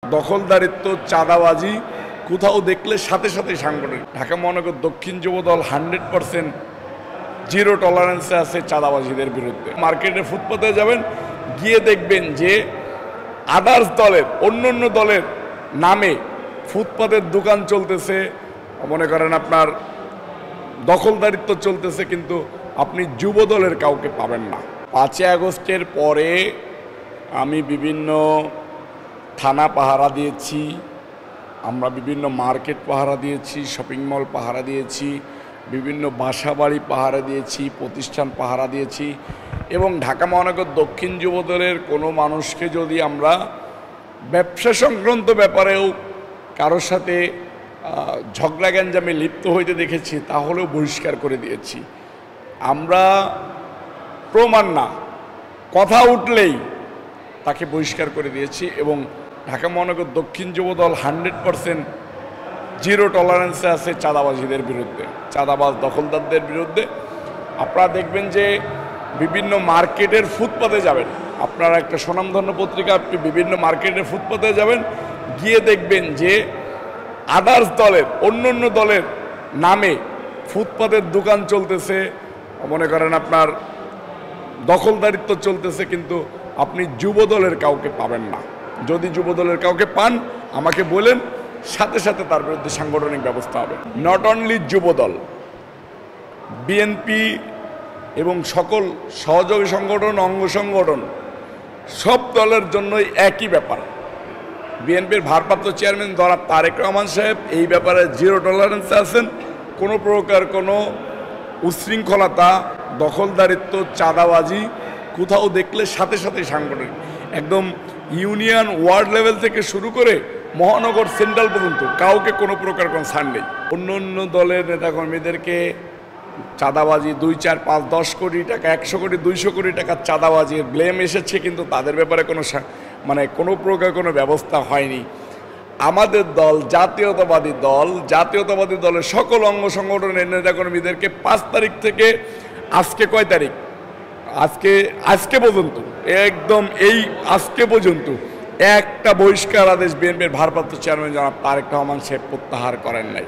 দখলদারিত্ব, চাঁদাবাজি কোথাও দেখলে সাথে সাথে সাংগঠনিক। ঢাকা মহানগর দক্ষিণ যুবদল 100% জিরো টলারেন্সে আছে চাঁদাবাজিদের বিরুদ্ধে। মার্কেটে ফুটপাতে যাবেন, গিয়ে দেখবেন যে আদার্স দলের অন্য দলের নামে ফুটপাতের দোকান চলতেছে, মনে করেন আপনার দখলদারিত্ব চলতেছে, কিন্তু আপনি যুব দলের কাউকে পাবেন না। 5 আগস্টের পরে আমি বিভিন্ন থানা পাহারা দিয়েছি, আমরা বিভিন্ন মার্কেট পাহারা দিয়েছি, শপিং মল পাহারা দিয়েছি, বিভিন্ন বাসাবাড়ি পাহারা দিয়েছি, প্রতিষ্ঠান পাহারা দিয়েছি। এবং ঢাকা মহানগর দক্ষিণ যুবদলের কোনো মানুষকে যদি আমরা ব্যবসা সংক্রান্ত ব্যাপারেও কারোর সাথে ঝগড়া গ্যাঞ্জামে লিপ্ত হইতে দেখেছি, তাহলেও বহিষ্কার করে দিয়েছি। আমরা প্রমাণ না, কথা উঠলেই তাকে বহিষ্কার করে দিয়েছি। এবং ঢাকা মহানগর দক্ষিণ যুবদল 100% জিরো টলারেন্সে আছে চাঁদাবাজিদের বিরুদ্ধে, চাঁদাবাজ দখলদারদের বিরুদ্ধে। আপনারা দেখবেন যে বিভিন্ন মার্কেটের ফুটপাতে যাবেন, আপনারা একটা স্বনামধন্য পত্রিকা, আপনি বিভিন্ন মার্কেটের ফুটপাতে যাবেন, গিয়ে দেখবেন যে আদার্স দলের অন্য দলের নামে ফুটপাতের দোকান চলতেছে, মনে করেন আপনার দখলদারিত্ব চলতেছে, কিন্তু আপনি যুব দলের কাউকে পাবেন না। যদি যুব দলের কাউকে পান আমাকে বলেন, সাথে সাথে তার বিরুদ্ধে সাংগঠনিক ব্যবস্থা হবে। নট অনলি যুবদল, বিএনপি এবং সকল সহযোগী সংগঠন, অঙ্গ সংগঠন, সব দলের জন্যই একই ব্যাপার। বিএনপির ভারপ্রাপ্ত চেয়ারম্যান জনাব তারেক রহমান সাহেব এই ব্যাপারে জিরো টলারেন্সে আছেন। কোনো প্রকার কোনো উশৃঙ্খলতা, দখলদারিত্ব, চাঁদাবাজি কোথাও দেখলে সাথে সাথে সাংগঠনিক, একদম ইউনিয়ন ওয়ার্ড লেভেল থেকে শুরু করে মহানগর সেন্ট্রাল পর্যন্ত কাউকে কোনো প্রকার কোনো ছাড় নেই। অন্য দলের নেতাকর্মীদেরকে চাঁদাবাজি 2, 4, 5, 10 কোটি টাকা, 100 কোটি, 200 কোটি টাকার চাঁদাবাজির ব্লেম এসেছে, কিন্তু তাদের ব্যাপারে কোনো প্রকার কোনো ব্যবস্থা হয়নি। আমাদের দল জাতীয়তাবাদী দলের সকল অঙ্গ সংগঠনের নেতাকর্মীদেরকে 5 তারিখ থেকে আজকে কয় তারিখ, আজকে পর্যন্ত, একদম এই আজকে পর্যন্ত একটা বহিষ্কার আদেশ বিএনপির ভারপ্রাপ্ত চেয়ারম্যান জনাব তারেক রহমান সাহেব প্রত্যাহার করেন নাই।